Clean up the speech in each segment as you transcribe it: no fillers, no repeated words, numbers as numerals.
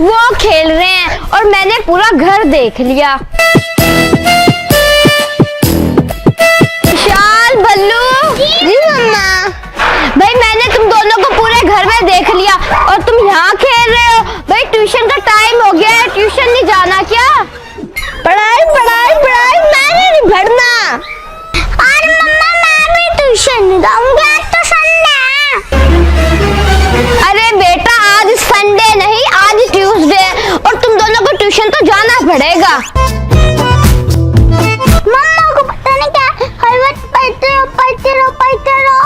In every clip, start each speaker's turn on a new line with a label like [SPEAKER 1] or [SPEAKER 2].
[SPEAKER 1] वो खेल रहे हैं और मैंने पूरा घर देख लिया। विशाल, बल्लू।
[SPEAKER 2] जी मम्मा।
[SPEAKER 1] भाई मैंने तुम दोनों को पूरे घर में देख लिया और तुम यहाँ खेल रहे हो। भाई ट्यूशन का टाइम हो गया है, ट्यूशन नहीं जाना क्या?
[SPEAKER 2] पढ़ाई पढ़ाई पढ़ाई, मैंने नहीं पढ़ना। और मम्मा मैं भी ट्यूशन नहीं जाऊंगी, आज तो संडे है।
[SPEAKER 1] अरे बेटा आज संडे नहीं, आज ट्यूसडे है और तुम दोनों को ट्यूशन तो जाना पड़ेगा।
[SPEAKER 2] मम्मा को पता नहीं क्या हर वक्त पढ़ते रहो पढ़ते रहो पढ़ते रहो।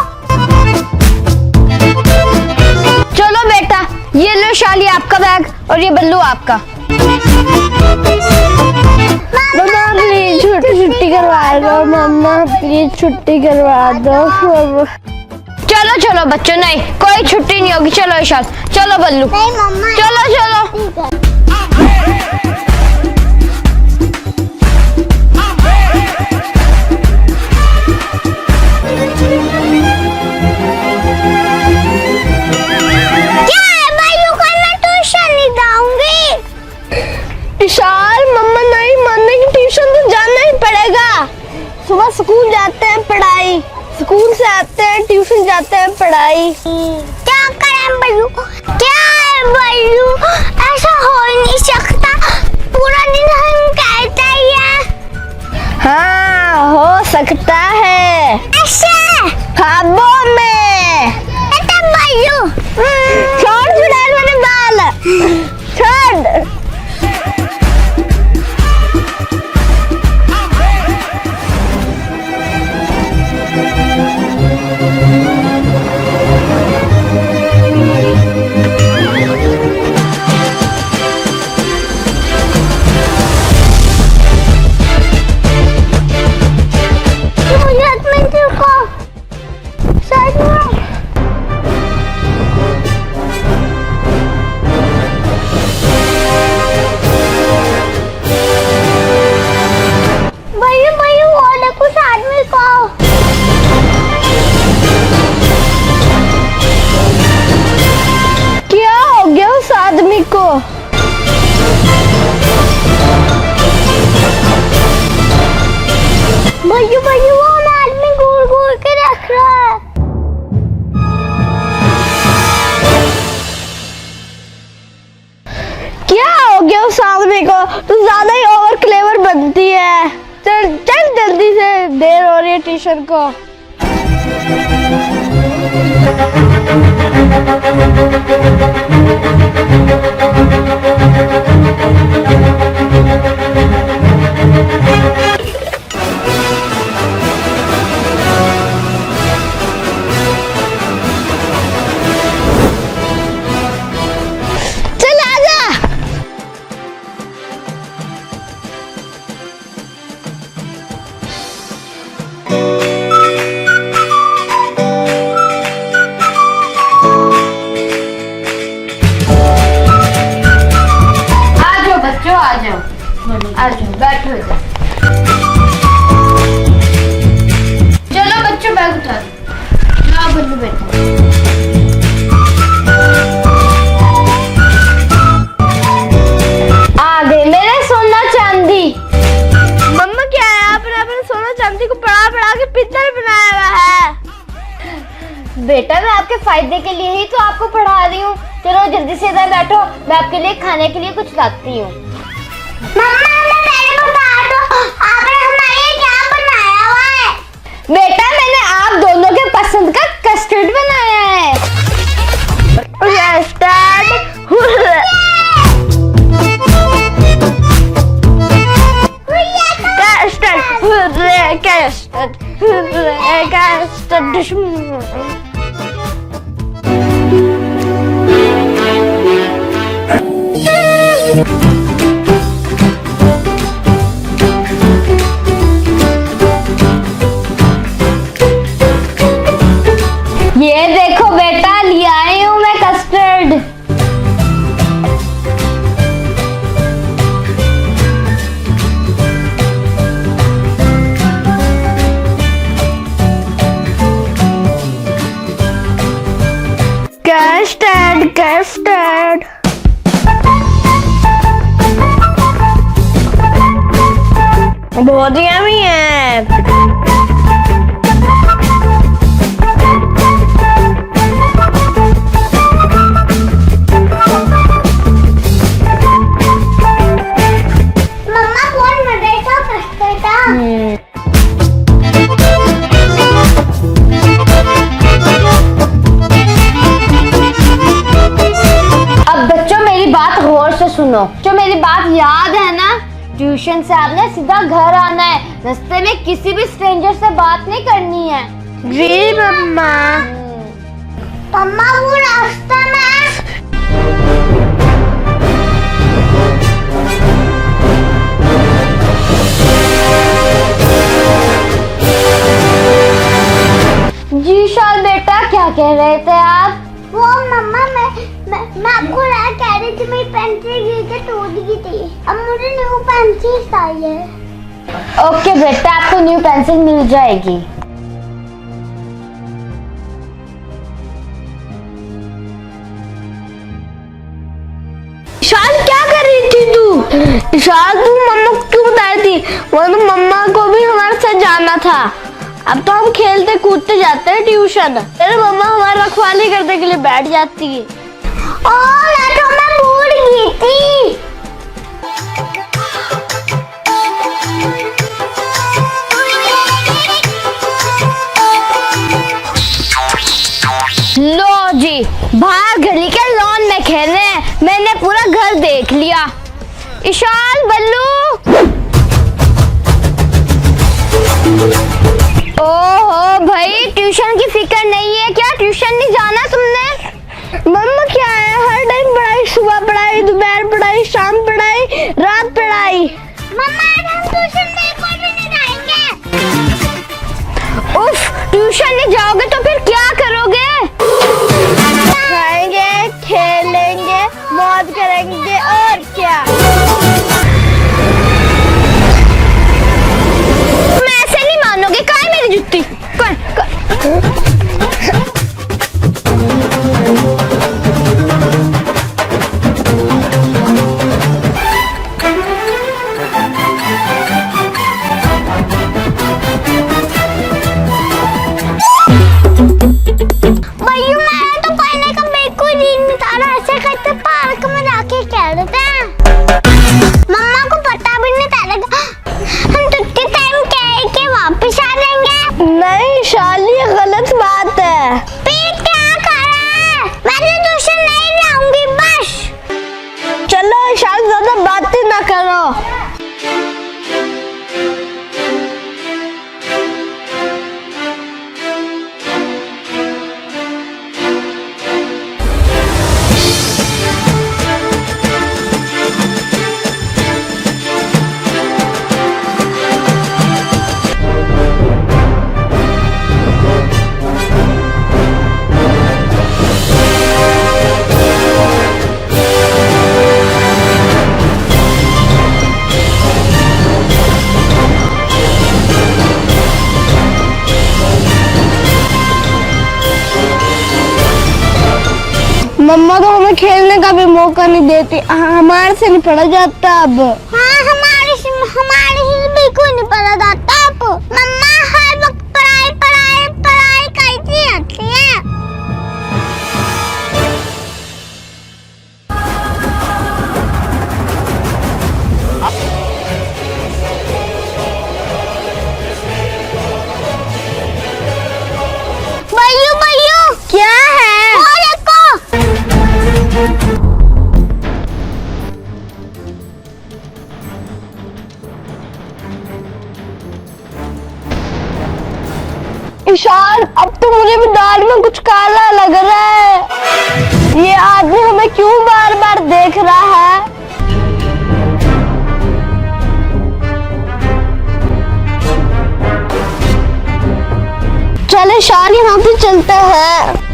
[SPEAKER 1] चलो बेटा, ये लो शाली आपका बैग और ये बल्लू आपका।
[SPEAKER 2] मम्मा प्लीज छुट्टी करवा दो, मम्मा प्लीज छुट्टी करवा दो।
[SPEAKER 1] चलो चलो बच्चों, नहीं कोई छुट्टी नहीं होगी। चलो विशाल, चलो बल्लू,
[SPEAKER 2] नहीं मम्मा,
[SPEAKER 1] चलो चलो।
[SPEAKER 2] विशाल मम्मा नहीं मानने की, ट्यूशन तो जाना ही पड़ेगा। सुबह स्कूल जाते हैं पढ़ाई, स्कूल से आते हैं ट्यूशन जाते हैं पढ़ाई। क्या करें बल्लू, क्या है बल्लू, ऐसा हो नहीं सकता। पूरा दिन हम कहते ही हैं।
[SPEAKER 1] हाँ हो सकता है,
[SPEAKER 2] ऐसे
[SPEAKER 1] ख्वाबों में।
[SPEAKER 2] बल्लू
[SPEAKER 1] छोड़ जुड़ैल मेरे बाल, छोड़।
[SPEAKER 2] भैया वो आदमी घूर घूर के रख रहा है।
[SPEAKER 1] क्या हो गया उस आदमी को? तू ज्यादा ही ओवर क्लेवर बनती है। चल चल जल्दी से, देर हो रही है ट्यूशन को। आ जाओ, बैठो इधर। चलो बच्चों बैग उठा दो। हाँ बल्लू बैठो। आ गए मेरे सोना चांदी।
[SPEAKER 2] मम्मा क्या है, आपने अपने सोना चांदी को पढ़ा पढ़ा के पित्तल बनाया हुआ है।
[SPEAKER 1] बेटा मैं आपके फायदे के लिए ही तो आपको पढ़ा रही हूँ। चलो जल्दी से इधर बैठो, मैं आपके लिए खाने के लिए कुछ लाती हूँ।
[SPEAKER 2] मम्मा हमें बता दो, आपने हमारे लिए क्या बनाया हुआ है?
[SPEAKER 1] बेटा मैंने आप दोनों के पसंद का कस्टर्ड बनाया है। ये देखो बेटा, ले आई हूँ मैं कस्टर्ड। Custard custard.
[SPEAKER 2] बहुत यम्मी है।
[SPEAKER 1] मम्मा कौन मजेदार कस्टर्ड था। अब बच्चों मेरी बात गौर से सुनो, जो मेरी बात याद है ना, ट्यूशन से आपने सीधा घर आना है, रास्ते में किसी भी स्ट्रेंजर से बात नहीं करनी है।
[SPEAKER 2] जी मम्मा।
[SPEAKER 1] मम्मा वो रास्ता में जी शाल बेटा क्या कह रहे थे आप? वो मम्मा मैं आपको कह रही थी मेरी पेंसिल गिर के टूट गई थी, अब मुझे न्यू पेंसिल चाहिए। ओके बेटा आपको न्यू पेंसिल मिल जाएगी।
[SPEAKER 2] शाल क्या कर रही थी तू? शाल तू मम्मा को क्यों बता रही थी? वो तो मम्मा को भी हमारे साथ जाना था। अब तो हम खेलते कूदते जाते हैं ट्यूशन, फिर मम्मा हमारी रखवाली करने के लिए बैठ जाती है।
[SPEAKER 1] तो मैं भूल गई थी। लो जी बाहर गली के लॉन में खेल रहे हैं, मैंने पूरा घर देख लिया। इशाल बल्लू। ओहो भाई ट्यूशन की फिक्र नहीं है क्या? ट्यूशन नहीं जाना तुमने?
[SPEAKER 2] मम्मा क्या है, हर टाइम पढ़ाई, सुबह पढ़ाई, दोपहर पढ़ाई, शाम पढ़ाई, रात पढ़ाई।
[SPEAKER 1] मम्मा हम ट्यूशन नहीं, कोई भी नहीं जाएंगे। उफ ट्यूशन नहीं जाओगे तो फिर क्या करोगे?
[SPEAKER 2] खाएंगे, खेलेंगे, मौज करेंगे और क्या।
[SPEAKER 1] तुम ऐसे नहीं मानोगे। कहाँ है मेरी जुत्ती?
[SPEAKER 2] नहीं शाली गलत बात है।
[SPEAKER 1] फिर क्या करें? मैं तो ट्यूशन नहीं जाऊंगी बस।
[SPEAKER 2] चलो शाली ज्यादा बातें ना करो। मम्मा तो हमें खेलने का भी मौका नहीं देती, हमारे से नहीं पढ़ा जाता। अब
[SPEAKER 1] हाँ हमारे से बिल्कुल नहीं पढ़ा जाता। अब मम्मा हर वक्त पढ़ाई पढ़ाई पढ़ाई करती रहती है। भैया भैया
[SPEAKER 2] क्या है?
[SPEAKER 1] और देखो।
[SPEAKER 2] ईशान अब तो मुझे भी दाल में कुछ काला लग रहा है। ये आदमी हमें क्यों बार बार देख रहा है? चले ईशान यहाँ पे चलते हैं।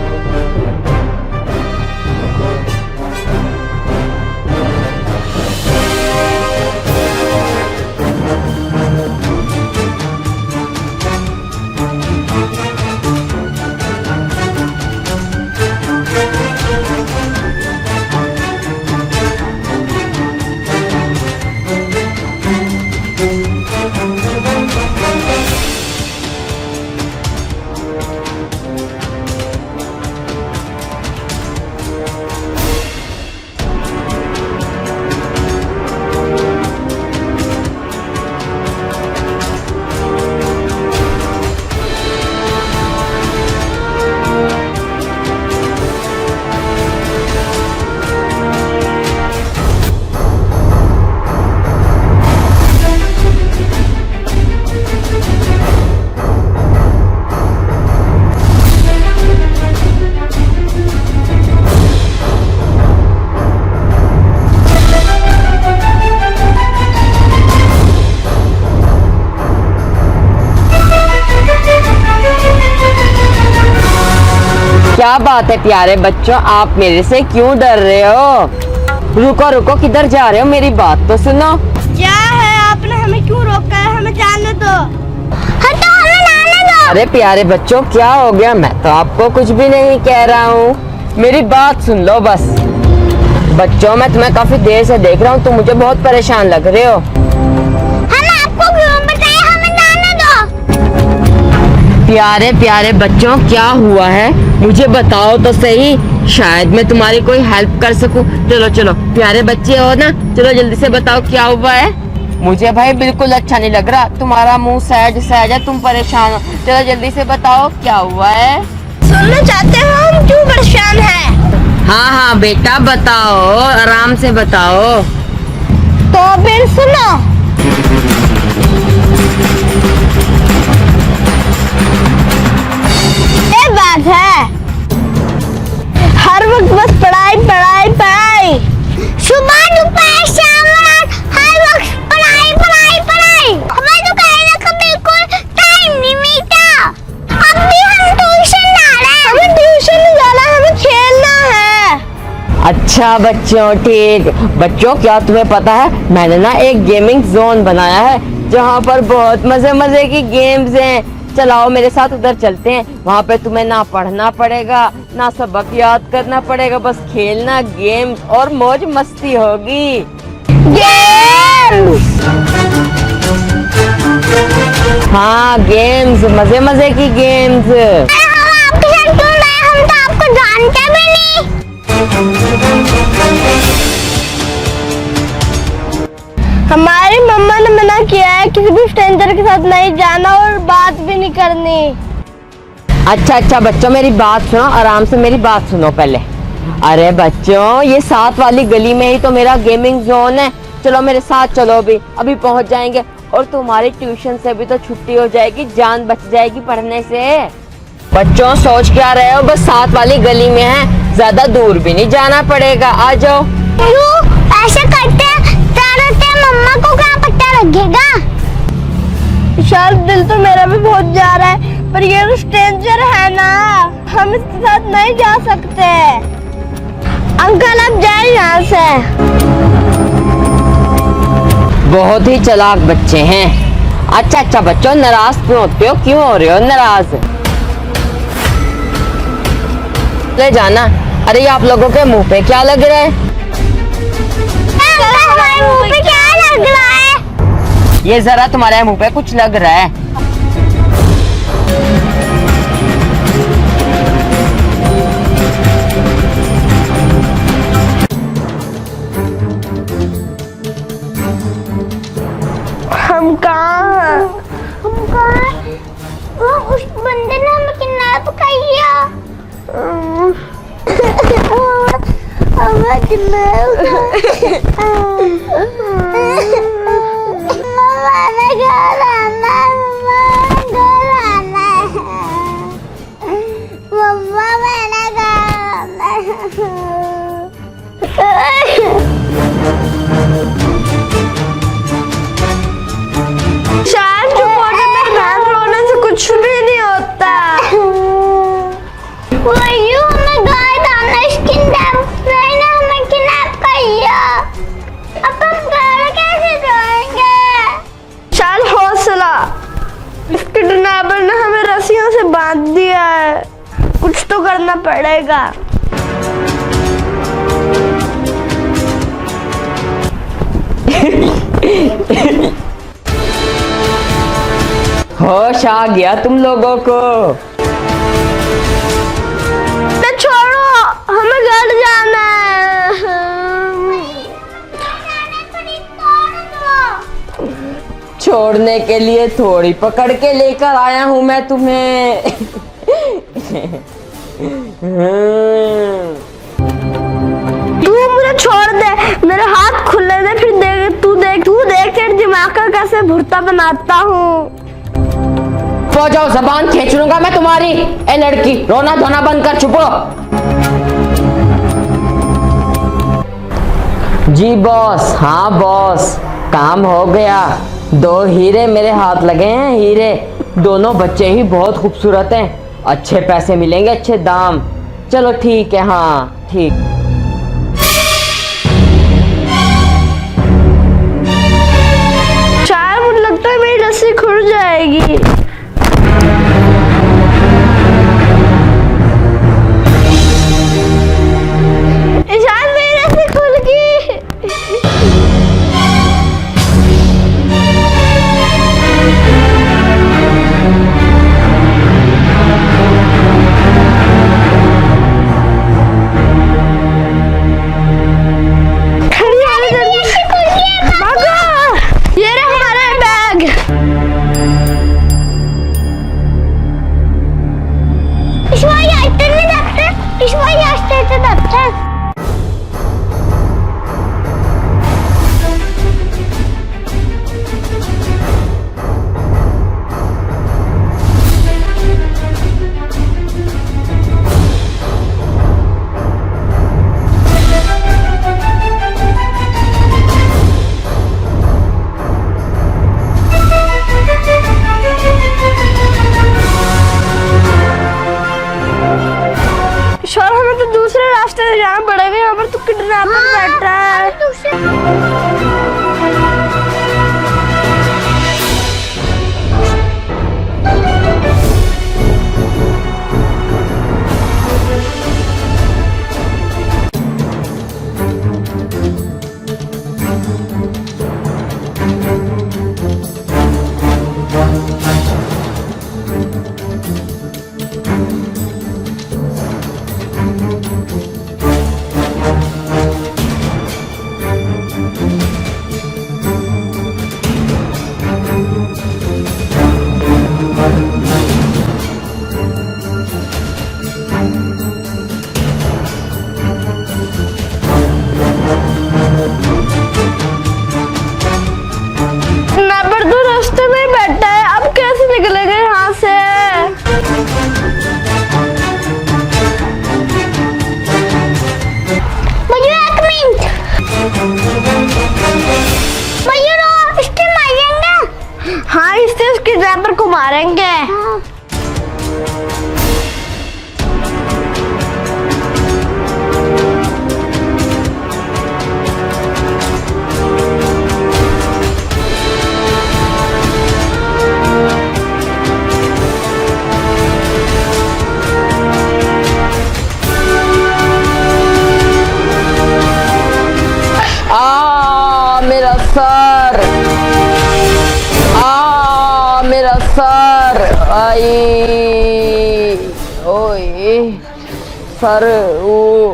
[SPEAKER 3] क्या बात है प्यारे बच्चों, आप मेरे से क्यों डर रहे हो? रुको रुको, किधर जा रहे हो? मेरी बात तो सुनो।
[SPEAKER 2] क्या है, आपने हमें क्यों रोका है? हमें जाने दो। हटो, हमें जाने दो।
[SPEAKER 3] अरे प्यारे बच्चों, क्या हो गया? मैं तो आपको कुछ भी नहीं कह रहा हूँ, मेरी बात सुन लो बस। बच्चों, मैं तुम्हें काफी देर से देख रहा हूँ, तुम मुझे बहुत परेशान लग रहे हो।
[SPEAKER 1] हम आपको क्यों बताए, हमें जाने दो।
[SPEAKER 3] प्यारे प्यारे बच्चों, क्या हुआ है मुझे बताओ तो सही, शायद मैं तुम्हारी कोई हेल्प कर सकूं। चलो चलो, प्यारे बच्चे हो ना, चलो जल्दी से बताओ क्या हुआ है। मुझे भाई बिल्कुल अच्छा नहीं लग रहा, तुम्हारा मुंह सहज सहज है, तुम परेशान हो। चलो जल्दी से बताओ क्या हुआ है।
[SPEAKER 2] सुनना चाहते हो हम क्यों परेशान है?
[SPEAKER 3] हाँ हाँ बेटा बताओ, आराम से बताओ।
[SPEAKER 2] तो फिर सुनो। ये बात है, हर वक्त बस पढ़ाई पढ़ाई पढ़ाई,
[SPEAKER 1] सुबह दोपहर शाम रात हर वक्त पढ़ाई पढ़ाई पढ़ाई। हमें तो कहने का बिल्कुल टाइम नहीं मिलता। अब भी हम ट्यूशन जा रहे हैं।
[SPEAKER 2] हमें ट्यूशन नहीं जाना, हमें खेलना है।
[SPEAKER 3] अच्छा बच्चों, ठीक। बच्चों, क्या तुम्हें पता है मैंने ना एक गेमिंग जोन बनाया है जहाँ पर बहुत मजे मजे की गेम्स हैं। चलाओ मेरे साथ, उधर चलते हैं। वहाँ पे तुम्हें ना पढ़ना पड़ेगा ना सबक याद करना पड़ेगा, बस खेलना, गेम्स और मौज मस्ती होगी।
[SPEAKER 2] गेम्स।
[SPEAKER 3] हाँ गेम्स, मजे मजे की गेम्स।
[SPEAKER 1] हम आपके साथ क्यों रहे, हम तो आपको जानते भी नहीं।
[SPEAKER 2] हमारी मम्मा ने मना किया है किसी भी स्ट्रेंजर के साथ नहीं जाना और बात भी नहीं करनी।
[SPEAKER 3] अच्छा अच्छा बच्चों, मेरी बात सुनो, आराम से मेरी बात सुनो पहले। अरे बच्चों, ये 7 वाली गली में ही तो मेरा गेमिंग जोन है, चलो मेरे साथ चलो, अभी पहुंच जाएंगे। और तुम्हारी ट्यूशन से भी तो छुट्टी हो जाएगी, जान बच जाएगी पढ़ने से। बच्चों सोच क्या रहे हो, बस 7 वाली गली में है, ज्यादा दूर भी नहीं जाना पड़ेगा, आ जाओ।
[SPEAKER 1] ऐसा करते मम्मा को क्या पता लगेगा।
[SPEAKER 2] शायद दिल तो मेरा भी बहुत जा रहा है, पर ये तो स्ट्रेंजर है ना, हम इसके साथ नहीं जा सकते। अंकल अब जाए यहाँ से।
[SPEAKER 3] बहुत ही चालाक बच्चे हैं। अच्छा अच्छा बच्चों, नाराज क्यों होते हो, क्यों हो रहे हो नाराज? ले जाना। अरे ये आप लोगों के मुंह पे क्या लग रहा है?
[SPEAKER 1] हमारे मुंह पे क्या लग रहा है?
[SPEAKER 3] ये जरा तुम्हारे मुंह पे कुछ लग रहा है।
[SPEAKER 2] हम कहाँ हैं?
[SPEAKER 1] हम कहाँ हैं? वो उस बंदे ने हमें किडनैप किया। हमें किडनैप मम्मा ने घर आना है, मम्मा मैंने घर आना
[SPEAKER 2] शायद जो कोने में बहन रोने से कुछ भी नहीं होता।
[SPEAKER 1] वही हमें घर आना, हमें किडनैप किया। अब हम घर कैसे जाएंगे?
[SPEAKER 2] चल हौसला, इस किडनैपर ने हमें रस्सियों से बांध दिया है, कुछ तो करना पड़ेगा।
[SPEAKER 3] होश आ गया तुम लोगों को?
[SPEAKER 2] तो छोड़ो, हमें घर जाना है।
[SPEAKER 3] छोड़ने के लिए थोड़ी पकड़ के लेकर आया हूं मैं तुम्हें।
[SPEAKER 2] तू मुझे छोड़ दे, मेरे हाथ खुले दे, फिर देख तू देख तेरे दिमाग का कैसे भुर्ता बनाता हूँ।
[SPEAKER 3] तो जाओ, जबान खींच लूंगा मैं तुम्हारी। ए लड़की, रोना धोना बंद कर, चुप हो। जी बॉस। हाँ बॉस, काम हो गया। 2 हीरे मेरे हाथ लगे हैं, हीरे। दोनों बच्चे ही बहुत खूबसूरत हैं, अच्छे पैसे मिलेंगे, अच्छे दाम। चलो ठीक है, हाँ ठीक।
[SPEAKER 2] शायद मुझे लगता है मेरी रस्सी खुल जाएगी। शायद मेरी रस्सी खुल गई। ये रहे हमारे बैग। ईश्वर, हमें तो दूसरे रास्ते से जाना पड़ेगा। यहाँ पर तो किडनैपर बैठा है। किडनैपर तो रास्ते में ही बैठा है, अब कैसे निकलेंगे यहाँ से?
[SPEAKER 1] भैया एक मिनट, भैया रो, इसके मारेंगे।
[SPEAKER 2] हाँ, इससे उस किडनैपर को मारेंगे।
[SPEAKER 1] हाँ।
[SPEAKER 3] मेरा सर, मेरा सर, आई, ओए सर, ओ।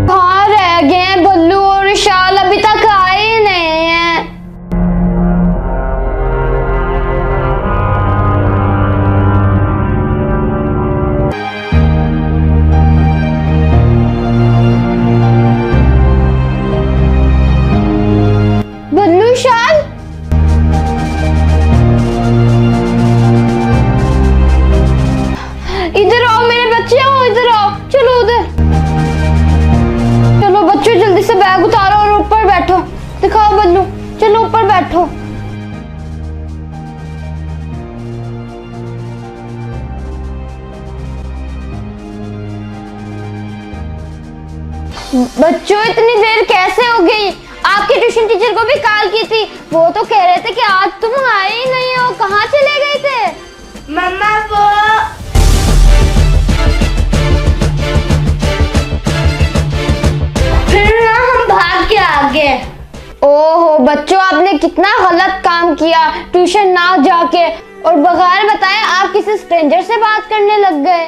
[SPEAKER 2] कहाँ रह गए हैं बल्लू और विशाल? अभी तक आए ही नहीं हैं। बल्लू, विशाल, इधर आओ मेरे बच्चे, आओ इधर आओ। चलो उधर चलो बच्चों, जल्दी से बैग उतारो और ऊपर बैठो। दिखाओ बल्लू, चलो ऊपर बैठो। बच्चों, इतनी देर कैसे हो गई? आपके ट्यूशन टीचर को भी कॉल की थी, वो तो कह रहे थे कि आज तुम आए ही नहीं हो। कहाँ चले गए थे? मम्मा वो फिर ना हम भाग के आ गए। ओहो बच्चों, आपने कितना गलत काम किया, ट्यूशन ना जाके और बगैर बताए आप किसी स्ट्रेंजर से बात करने लग गए।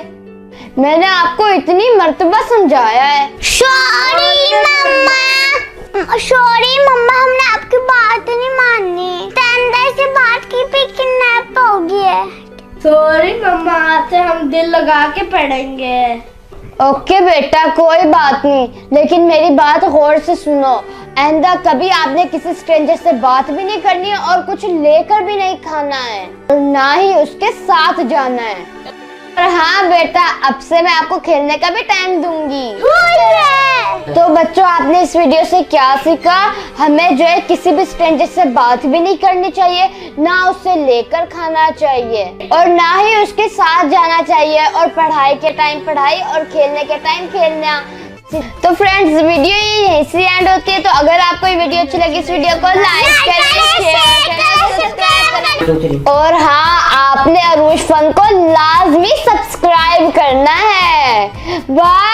[SPEAKER 2] मैंने आपको इतनी मर्तबा समझाया है।
[SPEAKER 1] सॉरी मम्मा, सॉरी मम्मा, हमने आपकी बात नहीं मानी। अंदर से बात की पे किडनैप हो गया।
[SPEAKER 2] सॉरी मम्मा, आज से हम दिल लगा के पढ़ेंगे। ओके बेटा, कोई बात नहीं, लेकिन मेरी बात गौर से सुनो। आइंदा कभी आपने किसी स्ट्रेंजर से बात भी नहीं करनी है और कुछ लेकर भी नहीं खाना है और ना ही उसके साथ जाना है। और हाँ बेटा, अब से मैं आपको खेलने का भी टाइम दूंगी। तो बच्चों, आपने इस वीडियो से क्या सीखा? हमें जो है किसी भी स्ट्रेंजर से बात भी नहीं करनी चाहिए, ना उससे लेकर खाना चाहिए और ना ही उसके साथ जाना चाहिए, और पढ़ाई के टाइम पढ़ाई और खेलने के टाइम खेलना। तो फ्रेंड्स, वीडियो ये यहीं से एंड होती है। तो अगर आपको ये वीडियो अच्छी लगी, इस वीडियो को लाइक करें, शेयर करें, सब्सक्राइब करें, और हाँ, आपने अरूज फन को लाजमी सब्सक्राइब करना है। बाय।